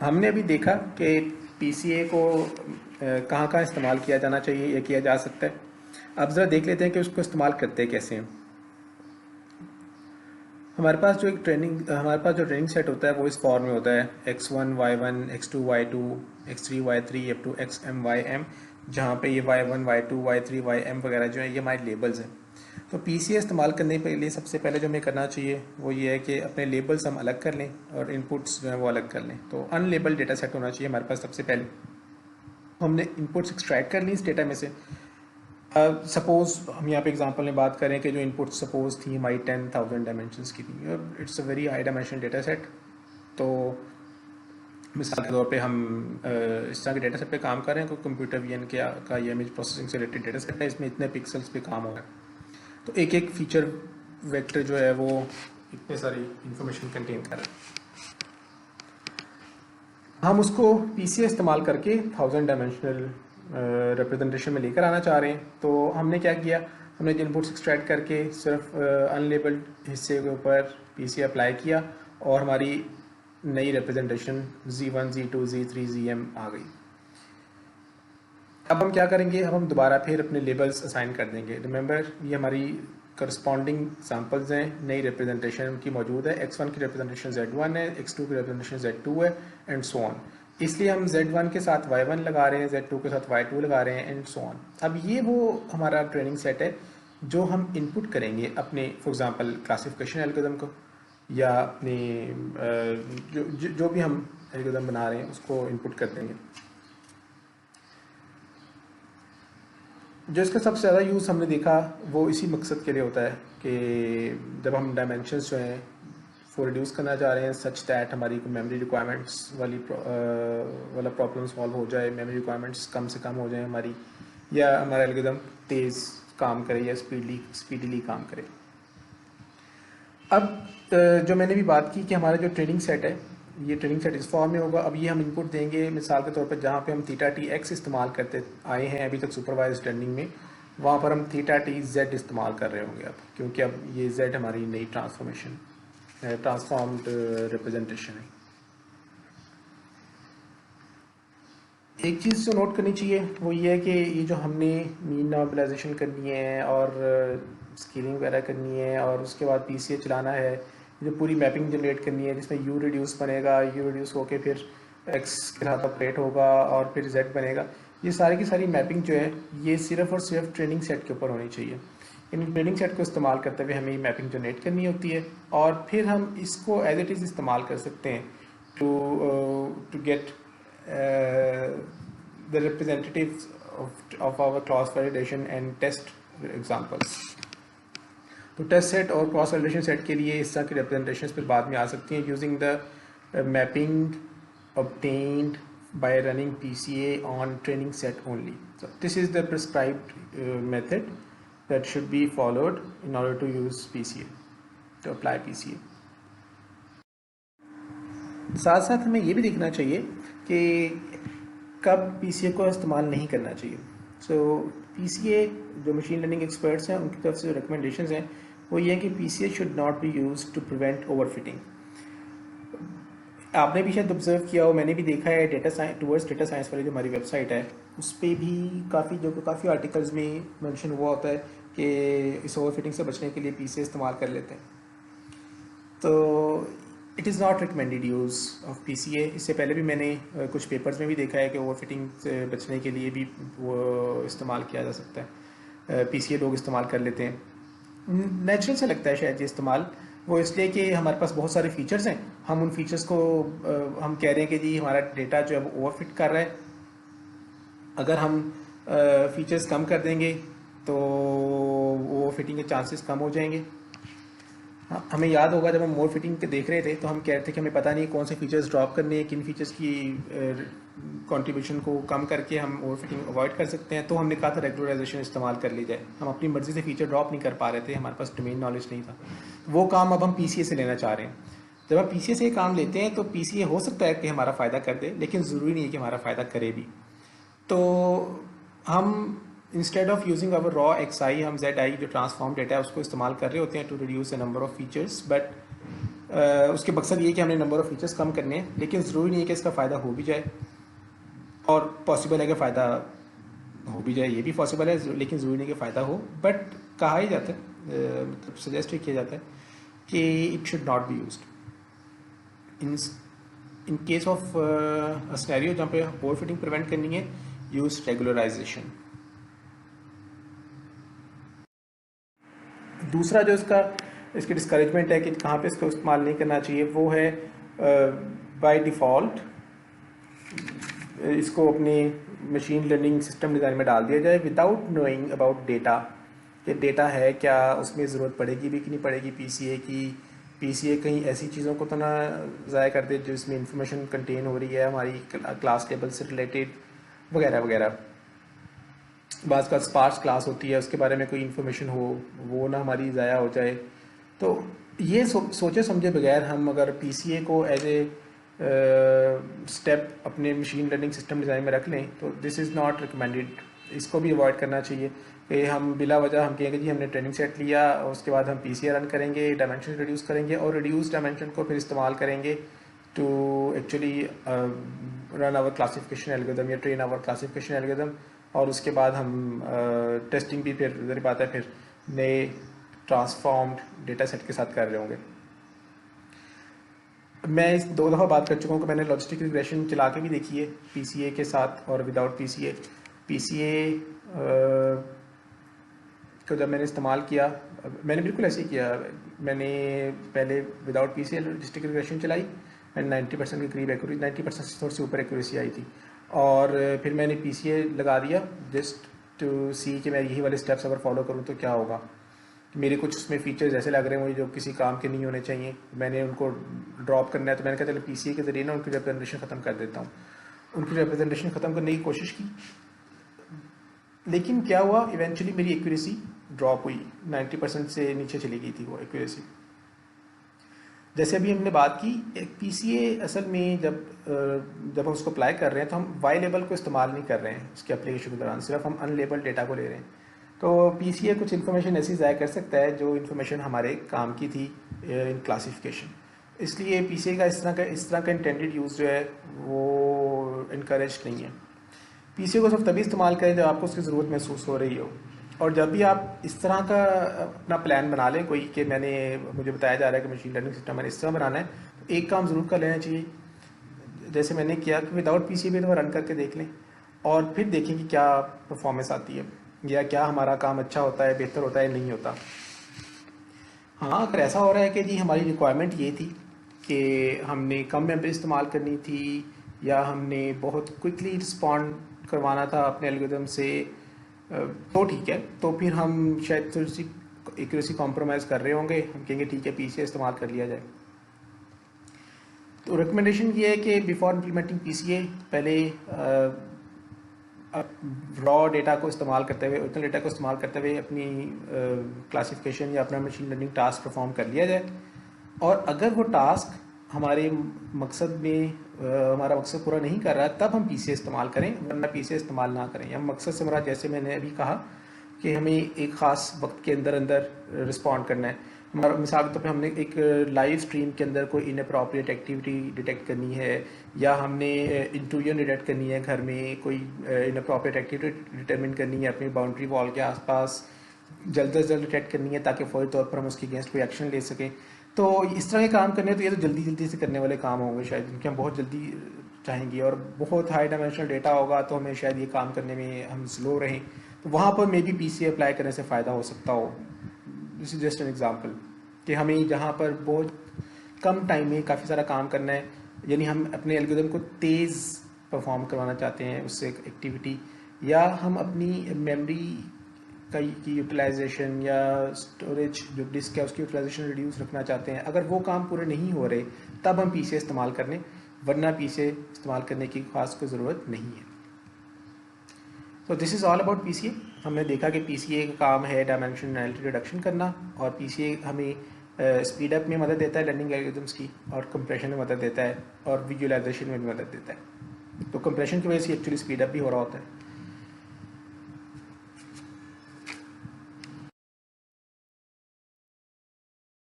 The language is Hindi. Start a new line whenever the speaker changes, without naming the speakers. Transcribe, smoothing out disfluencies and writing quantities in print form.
हमने अभी देखा कि पीसीए को कहाँ कहाँ इस्तेमाल किया जाना चाहिए या किया जा सकता है। अब ज़रा देख लेते हैं कि उसको इस्तेमाल करते कैसे हैं। हमारे पास जो ट्रेनिंग सेट होता है वो इस फॉर्म में होता है x1 y1 x2 y2 x3 y3 up to xm ym, जहाँ पे ये y1 y2 y3 ym वगैरह जो है ये हमारे लेबल्स हैं। तो पीसीए इस्तेमाल करने के लिए सबसे पहले जो हमें करना चाहिए वो ये है कि अपने लेबल्स हम अलग कर लें और इनपुट्स जो है वो अलग कर लें। तो अनलेबल्ड डेटा सेट होना चाहिए हमारे पास। सबसे पहले हमने इनपुट्स एक्सट्रैक्ट कर ली इस डेटा में से। सपोज हम यहाँ पे एग्जांपल में बात करें कि जो इनपुट सपोज थी हमारी 10,000 डायमेंशंस की थी और it's a very high dimensional data set. तो मिसाल के तौर पे हम इस तरह के डेटा सेट पे काम कर रहे हैं, कोई कंप्यूटर विजन का ये इमेज प्रोसेसिंग से रिलेटेड डेटा सेट है, इसमें इतने पिक्सल्स पे काम हो रहा है। तो एक एक फीचर वेक्टर जो है वो इतने सारी इंफॉर्मेशन कंटेन कर रहा है। हम उसको पीसीए इस्तेमाल करके 1000 डायमेंशनल रिप्रेजेंटेशन में लेकर आना चाह रहे हैं। तो हमने क्या किया, हमने इनपुट्स एक्सट्रैक्ट करके सिर्फ अनलेबल्ड हिस्से के ऊपर पीसीए अप्लाई किया और हमारी नई representation Z1 Z2 Z3 ZM आ गई। अब हम क्या करेंगे, अब हम दोबारा फिर अपने लेबल्स असाइन कर देंगे। रिमेंबर ये हमारी करस्पॉन्डिंग सैम्पल्स हैं, नई रिप्रेजेंटेशन उनकी मौजूद है। x1 की रिप्रेजेंटेशन z1 है, x2 की रिप्रेजेंटेशन z2 है एंड सो ऑन। इसलिए हम z1 के साथ y1 लगा रहे हैं, z2 के साथ y2 लगा रहे हैं एंड सो ऑन। अब ये वो हमारा ट्रेनिंग सेट है जो हम इनपुट करेंगे अपने फॉर एग्जांपल क्लासिफिकेशन एल्गोरिथम को या अपने जो भी हम एल्गोरिथम बना रहे हैं उसको इनपुट कर देंगे। जो इसका सबसे ज़्यादा यूज़ हमने देखा वो इसी मकसद के लिए होता है कि जब हम डायमेंशंस जो हैं वो रिड्यूस करना चाह रहे हैं सच दैट हमारी मेमोरी रिक्वायरमेंट्स वाला प्रॉब्लम सॉल्व हो जाए, मेमोरी रिक्वायरमेंट्स कम से कम हो जाए हमारी, या हमारा एल्गोरिथम तेज़ काम करे या स्पीडीली काम करे। अब जो मैंने भी बात की कि हमारा जो ट्रेनिंग सेट है ये ट्रेनिंग सेट इस फॉर्म में होगा। अब ये हम इनपुट देंगे मिसाल के तौर पर जहाँ पे हम थीटा टी एक्स इस्तेमाल करते आए हैं अभी तक सुपरवाइज लर्निंग में, वहाँ पर हम थीटा टी जेड इस्तेमाल कर रहे होंगे अब, क्योंकि अब ये जेड हमारी नई ट्रांसफॉर्म्ड रिप्रेजेंटेशन है। एक चीज़ जो नोट करनी चाहिए वो ये है कि ये जो हमने मीन नॉर्मलाइजेशन करनी है और स्केलिंग वगैरह करनी है और उसके बाद पीसीए चलाना है, जो पूरी मैपिंग जनरेट करनी है जिसमें यू रिड्यूस बनेगा, यू रिड्यूस होके फिर एक्स के साथ ऑपरेट होगा और फिर जेड बनेगा, ये सारी की सारी मैपिंग जो है ये सिर्फ और सिर्फ ट्रेनिंग सेट के ऊपर होनी चाहिए। इन ट्रेनिंग सेट को इस्तेमाल करते हुए हमें ये मैपिंग जनरेट करनी होती है और फिर हम इसको एज इट इज़ इस्तेमाल कर सकते हैं to get the representatives of our cross validation and test examples। तो टेस्ट सेट और क्रॉस वैलिडेशन सेट के लिए इस तरह की रिप्रेजेंटेशन फिर बाद में आ सकती हैं using the mapping obtained by running PCA on training set only। So this is the prescribed method that should be followed in order to use PCA, to apply PCA। साथ साथ हमें ये भी देखना चाहिए कि कब पीसीए को इस्तेमाल नहीं करना चाहिए। सो पीसीए जो मशीन लर्निंग एक्सपर्ट्स हैं उनकी तरफ से जो रिकमेंडेशंस हैं वो ये है कि PCA should not be used to prevent overfitting. आपने भी शायद ऑब्जर्व किया हो, मैंने भी देखा है डेटा साइंस वाली जो हमारी वेबसाइट है उस पर भी काफ़ी आर्टिकल्स में मेंशन हुआ होता है कि इस ओवरफिटिंग से बचने के लिए पीसीए इस्तेमाल कर लेते हैं। तो it is not recommended use of PCA. इससे पहले भी मैंने कुछ पेपर्स में भी देखा है कि ओवरफिटिंग से बचने के लिए भी वो इस्तेमाल किया जा सकता है, पीसीए लोग इस्तेमाल कर लेते हैं। नेचुरल से लगता है शायद ये इस्तेमाल, वो इसलिए कि हमारे पास बहुत सारे फीचर्स हैं, हम उन फीचर्स को हम कह रहे हैं कि जी हमारा डेटा जो है वो ओवरफिट कर रहा है। अगर हम फीचर्स कम कर देंगे तो ओवरफिटिंग के चांसेस कम हो जाएंगे। हमें याद होगा जब हम मोर फिटिंग के देख रहे थे तो हम कह रहे थे कि हमें पता नहीं कौन से फीचर्स ड्रॉप करने हैं, किन फीचर्स की कंट्रीब्यूशन को कम करके हम मोर फिटिंग अवॉइड कर सकते हैं। तो हमने कहा था रेगुलराइजेशन इस्तेमाल कर ली जाए। हम अपनी मर्जी से फीचर ड्रॉप नहीं कर पा रहे थे, हमारे पास डोमेन नॉलेज नहीं था। वो काम अब हम पीसीए से लेना चाह रहे हैं। जब हम पीसीए से काम लेते हैं तो पीसीए हो सकता है कि हमारा फ़ायदा कर दे, लेकिन ज़रूरी नहीं है कि हमारा फ़ायदा करे भी। तो हम instead of using our raw X I हम जेड आई जो ट्रांसफॉर्म डेटा है उसको इस्तेमाल कर रहे होते हैं to reduce the number of features. But उसके मकसद ये है कि हमने नंबर ऑफ़ फीचर्स कम करने हैं, लेकिन ज़रूरी नहीं है कि इसका फ़ायदा हो भी जाए, और पॉसिबल है कि फ़ायदा हो भी जाए, ये भी पॉसिबल है, लेकिन ज़रूरी नहीं कि फ़ायदा हो। बट कहा ही जाता है, मतलब सजेस्ट किया जाता है कि it should not be used in case of a scenario जहाँ पे ओवर फिटिंग प्रिवेंट करनी है, यूज रेगुलराइजेशन। दूसरा जो इसकी डिस्करेजमेंट है कि कहाँ पे इसको इस्तेमाल नहीं करना चाहिए, वो है बाय डिफ़ॉल्ट इसको अपनी मशीन लर्निंग सिस्टम डिज़ाइन में डाल दिया जाए विदाउट नोइंग अबाउट डेटा, कि डेटा है क्या, उसमें ज़रूरत पड़ेगी भी कि नहीं पड़ेगी पीसीए की, पीसीए कहीं ऐसी चीज़ों को तो ना ज़ाया कर दे जिसमें इंफॉर्मेशन कंटेन हो रही है हमारी क्लास टेबल से रिलेटेड वगैरह वगैरह। बाज़ का स्पार्स क्लास होती है, उसके बारे में कोई इन्फॉर्मेशन हो वो ना हमारी ज़ाया हो जाए। तो ये सोचे समझे बगैर हम अगर पीसीए को एज ए स्टेप अपने मशीन लर्निंग सिस्टम डिज़ाइन में रख लें तो दिस इज़ नॉट रिकमेंडेड। इसको भी अवॉइड करना चाहिए कि हम बिला वजह हम कहेंगे जी हमने ट्रेनिंग सेट लिया और उसके बाद हम पीसीए रन करेंगे, डायमेंशन रिड्यूस करेंगे और रिड्यूस डायमेंशन को फिर इस्तेमाल करेंगे to actually run our classification algorithm या ट्रेन आवर क्लासिफिकेशन एल्गोरिथम, और उसके बाद हम टेस्टिंग भी फिर ज़रूरी बात है फिर नए ट्रांसफॉर्म्ड डेटा सेट के साथ कर रहे होंगे। मैं इस 2 दफ़ा बात कर चुका हूँ कि मैंने लॉजिस्टिक रिग्रेशन चला के भी देखी है पीसीए के साथ और विदाउट पीसीए। पीसीए को जब मैंने इस्तेमाल किया, मैंने बिल्कुल ऐसे ही किया। मैंने पहले विदाउट पीसीए लॉजिस्टिक रिग्रेशन चलाई, मैंने 90% के करीब एक्यूरेसी, 90% से थोड़ी सी ऊपर एक्यूरेसी आई थी, और फिर मैंने पीसीए लगा दिया जस्ट टू सी कि मैं यही वाले स्टेप्स अगर फॉलो करूँ तो क्या होगा। मेरे कुछ उसमें फीचर्स ऐसे लग रहे हैं मुझे जो किसी काम के नहीं होने चाहिए, मैंने उनको ड्रॉप करना है, तो मैंने कहा चलो पीसीए के ज़रिए ना उनकी रिप्रेजेंटेशन ख़त्म कर देता हूँ। उनकी रिप्रेजेंटेशन ख़त्म करने की कोशिश की, लेकिन क्या हुआ, इवेंचुअली मेरी एक्यूरेसी ड्रॉप हुई, 90% से नीचे चली गई थी वो एक्यूरेसी। जैसे अभी हमने बात की, एक पीसीए असल में जब हम उसको अप्लाई कर रहे हैं तो हम वाई लेबल को इस्तेमाल नहीं कर रहे हैं उसके एप्लीकेशन के दौरान, सिर्फ हम अनलेबल डेटा को ले रहे हैं। तो पीसीए कुछ इन्फॉर्मेशन ऐसी ज़ाया कर सकता है जो इन्फॉर्मेशन हमारे काम की थी इन क्लासिफिकेशन, इसलिए पीसीए का इस तरह का इंटेंडेड यूज़ जो है वो इनकरेज नहीं है। पीसीए को सिर्फ तभी इस्तेमाल करें जब आपको उसकी ज़रूरत महसूस हो रही हो, और जब भी आप इस तरह का अपना प्लान बना लें कोई कि मुझे बताया जा रहा है कि मशीन लर्निंग सिस्टम मैंने इस तरह बनाना है, तो एक काम ज़रूर कर लेना चाहिए जैसे मैंने किया कि विदाउट पीसीए भी तो रन करके देख लें और फिर देखें कि क्या परफॉर्मेंस आती है या क्या हमारा काम अच्छा होता है, बेहतर होता है, नहीं होता। हाँ, अगर ऐसा हो रहा है कि जी हमारी रिक्वायरमेंट ये थी कि हमने कम मेमोरी इस्तेमाल करनी थी या हमने बहुत क्विकली रिस्पॉन्ड करवाना था अपने एल्गोरिथम से, तो ठीक है, तो फिर हम शायद थोड़ी सी एक्यूरेसी कॉम्प्रोमाइज़ कर रहे होंगे, हम कहेंगे ठीक है पीसीए इस्तेमाल कर लिया जाए। तो रिकमेंडेशन ये है कि बिफोर इम्प्लीमेंटिंग पीसीए पहले रॉ डेटा को इस्तेमाल करते हुए, ओरिजिनल डेटा को इस्तेमाल करते हुए अपनी क्लासिफिकेशन या अपना मशीन लर्निंग टास्क परफॉर्म कर लिया जाए, और अगर वो टास्क हमारे मकसद में हमारा मकसद पूरा नहीं कर रहा है तब हम पीसीए इस्तेमाल करें, वरना पीसीए इस्तेमाल ना करें। या मकसद से हमारा, जैसे मैंने अभी कहा कि हमें एक ख़ास वक्त के अंदर अंदर रिस्पॉन्ड करना है, हमारा मिसाल के तौर पर हमने एक लाइव स्ट्रीम के अंदर कोई इनअप्रोप्रिएट एक्टिविटी डिटेक्ट करनी है, या हमने इंट्रूजन डिटेक्ट करनी है, घर में कोई इनअप्रोप्रिएट एक्टिविटी डिटरमिन करनी है अपनी बाउंड्री वॉल के आसपास, जल्द से जल्द डिटेक्ट करनी है ताकि फौरी तौर पर हम उसके अगेंस्ट कोई एक्शन ले सकें। तो इस तरह के काम करने तो ये तो जल्दी जल्दी से करने वाले काम होंगे शायद, जिनके हम बहुत जल्दी चाहेंगे, और बहुत हाई डायमेंशनल डेटा होगा तो हमें शायद ये काम करने में हम स्लो रहें, तो वहाँ पर मे बी पीसीए अप्लाई करने से फ़ायदा हो सकता हो। This is just an example कि हमें जहाँ पर बहुत कम टाइम में काफ़ी सारा काम करना है, यानी हम अपने एल्गोरिथम को तेज़ परफॉर्म करवाना चाहते हैं उससे एक्टिविटी, या हम अपनी मेमोरी की यूटिलाइजेशन या स्टोरेज जो डिस्क है उसकी यूटिलाइजेशन रिड्यूस रखना चाहते हैं, अगर वो काम पूरे नहीं हो रहे तब हम पीसीए इस्तेमाल करने, वरना पीसीए इस्तेमाल करने की खास कोई ज़रूरत नहीं है। तो this is all about PCA. हमने देखा कि पीसीए का काम है डायमेंशनैलिटी रिडक्शन करना, और पीसीए हमें स्पीड अप में मदद देता है लर्निंग एल्गोरिथम्स की, और कंप्रेशन में मदद देता है, और विजुअलाइजेशन में भी मदद देता है। तो कंप्रेशन की वजह से एक्चुअली स्पीड अप भी हो रहा होता है।